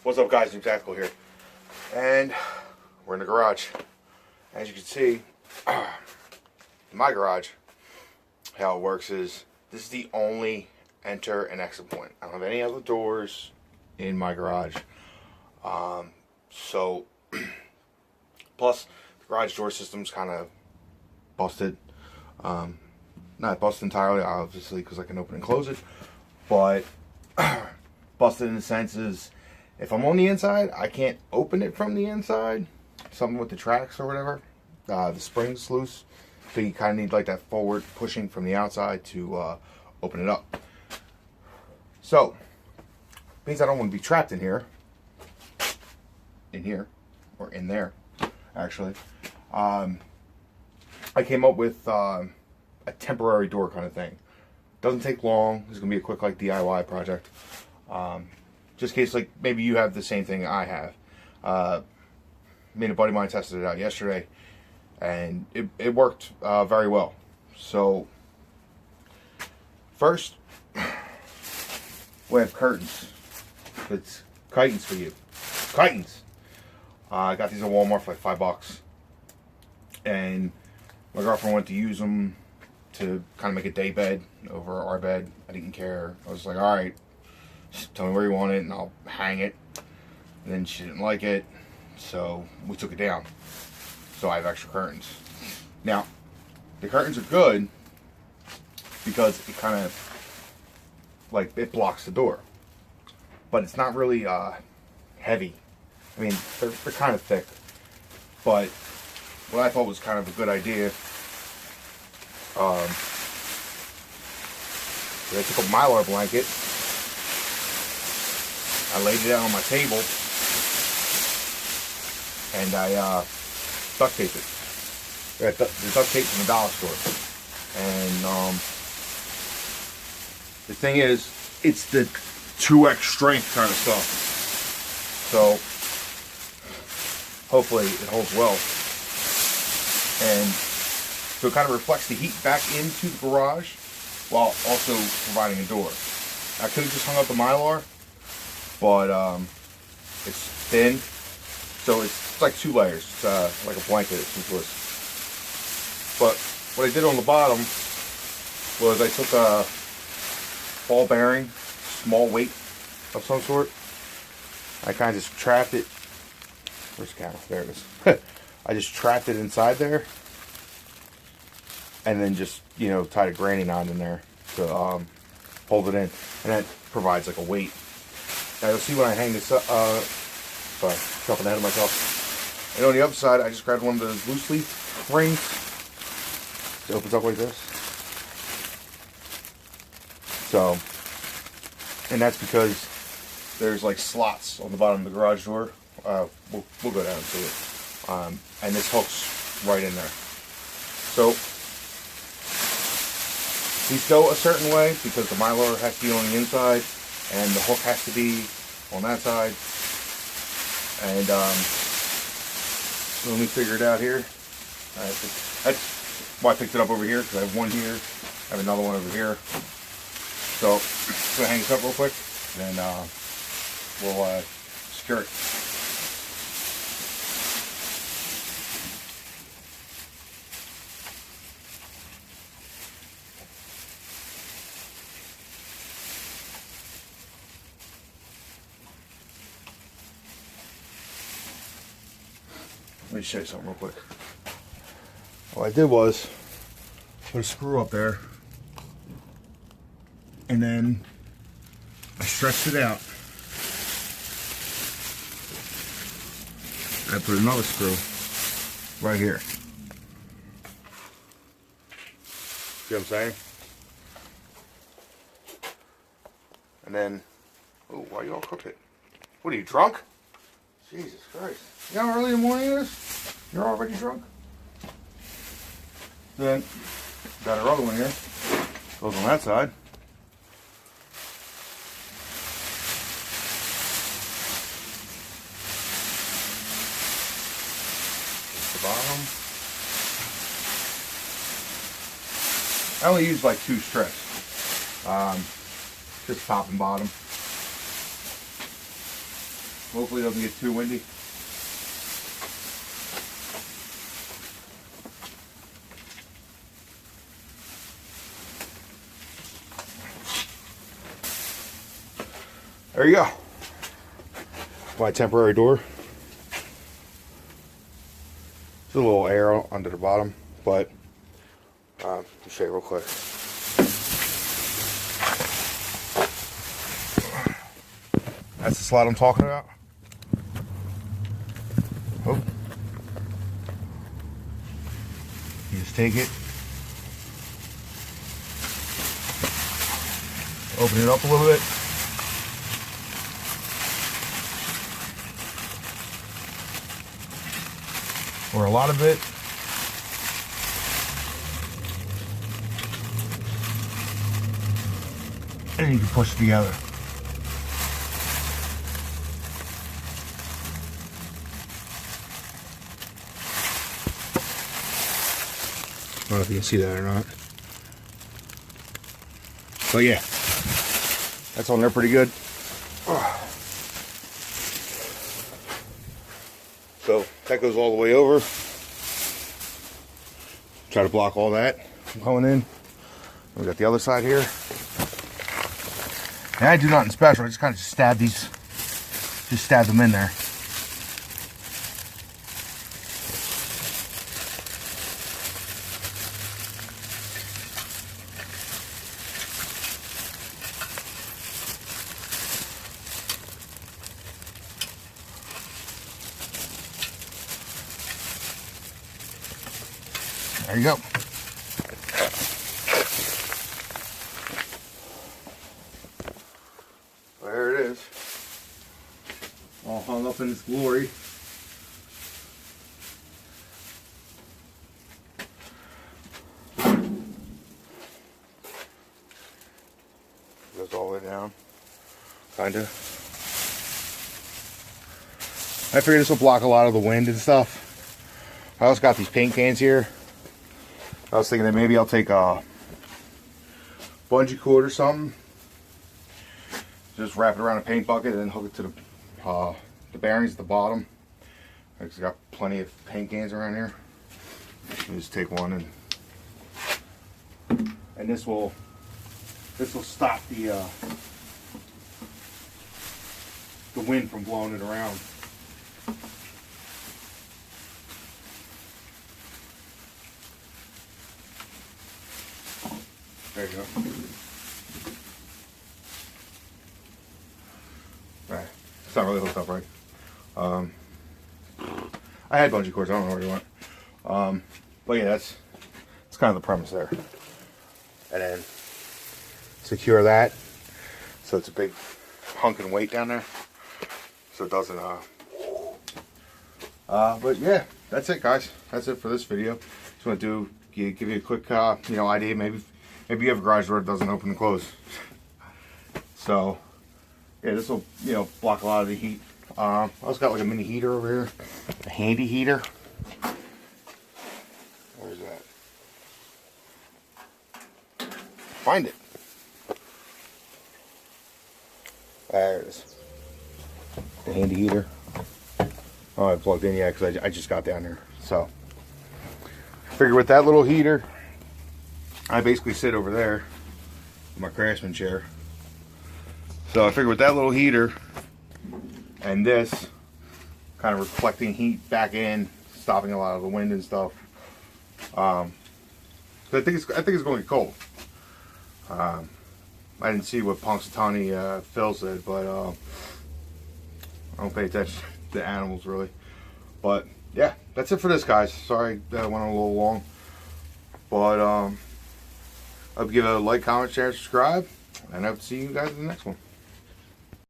What's up, guys? New Tactical here, and we're in the garage. As you can see, in my garage, how it works is this is the only enter and exit point. I don't have any other doors in my garage. So plus the garage door system's kind of busted. Not busted entirely, obviously, because I can open and close it, but busted in the sense is, if I'm on the inside, I can't open it from the inside. Something with the tracks or whatever. The spring's loose. So you kind of need like that forward pushing from the outside to open it up. So, means I don't want to be trapped in here, or in there, actually. I came up with a temporary door kind of thing. Doesn't take long. This is going to be a quick like DIY project. Just in case, like, maybe you have the same thing I have. Me and a buddy of mine tested it out yesterday, and it worked very well. So, first, we have curtains. It's kitens for you. Kitens! I got these at Walmart for like $5. And my girlfriend wanted to use them to kind of make a day bed over our bed. I didn't care. I was like, alright, tell me where you want it and I'll hang it. And then she didn't like it, so we took it down. So I have extra curtains. Now, the curtains are good because it kind of, like, it blocks the door. But it's not really heavy. I mean, they're kind of thick. But what I thought was kind of a good idea, I took a Mylar blanket, I laid it out on my table, and I duct taped it. The duct tape from the dollar store. And the thing is, it's the 2x strength kind of stuff. So hopefully it holds well. And so it kind of reflects the heat back into the garage while also providing a door. I could have just hung up the Mylar, but it's thin, so it's like 2 layers. It's like a blanket. It's twist. But what I did on the bottom was I took a ball bearing, small weight of some sort. I kind of just trapped it. Where's the camera? There it is. I just trapped it inside there, and then just, you know, tied a granny knot in there to hold it in, and that provides like a weight. Now you'll see when I hang this up. Sorry, jumping ahead of myself. And on the other side, I just grabbed one of those loose leaf rings. It opens up like this. So, and that's because there's like slots on the bottom of the garage door. We'll go down and see it. And this hooks right in there. So these go a certain way because the Mylar has to be on the inside and the hook has to be on that side. And let me figure it out here. That's why I picked it up over here, because I have one here, I have another one over here. So I'm gonna hang this up real quick, and then we'll secure it. Let me show you something real quick. What I did was put a screw up there, and then I stretched it out. I put another screw right here. See what I'm saying? And then, oh, why you all cooked it? What are you, drunk? Jesus Christ. You know how early in the morning it is? You're already drunk? Then, got our other one here. Goes on that side. The bottom. I only use like 2 strips. Just top and bottom. Hopefully it doesn't get too windy. There you go. My temporary door. There's a little arrow under the bottom, but I'll show you real quick. That's the slot I'm talking about. Oh. You just take it, open it up a little bit. Or a lot of it. And you can push it together. I don't know if you can see that or not. But yeah, that's on there pretty good. So that goes all the way over. Try to block all that from coming in. We got the other side here. And I do nothing special. I just kind of stab these, just stab them in there. There you go. There it is. All hung up in its glory. Goes all the way down. Kinda. I figured this will block a lot of the wind and stuff. I also got these paint cans here. I was thinking that maybe I'll take a bungee cord or something, just wrap it around a paint bucket and then hook it to the bearings at the bottom. I've got plenty of paint cans around here. Just take one and this will stop the wind from blowing it around. There you go. Alright, it's not really hooked up right. I had bungee cords, I don't know where you went. But yeah, that's kind of the premise there. And then secure that so it's a big hunking weight down there, so it doesn't. But yeah, that's it, guys. That's it for this video. Just want to give you a quick, idea. Maybe you have a garage door that doesn't open and close. So yeah, this will block a lot of the heat. I also got like a mini heater over here, a handy heater. Where's that? Find it. There it is. The handy heater. Oh, I plugged in yet because I just got down here. So figure with that little heater, I basically sit over there in my Craftsman chair. So I figure with that little heater and this kind of reflecting heat back in, stopping a lot of the wind and stuff. So I think it's going to get cold. I didn't see what Punxsutawney Phil said, but I don't pay attention to animals really. But yeah, that's it for this, guys. Sorry that went a little long, but I'll give it a like, comment, share, subscribe, and I hope to see you guys in the next one.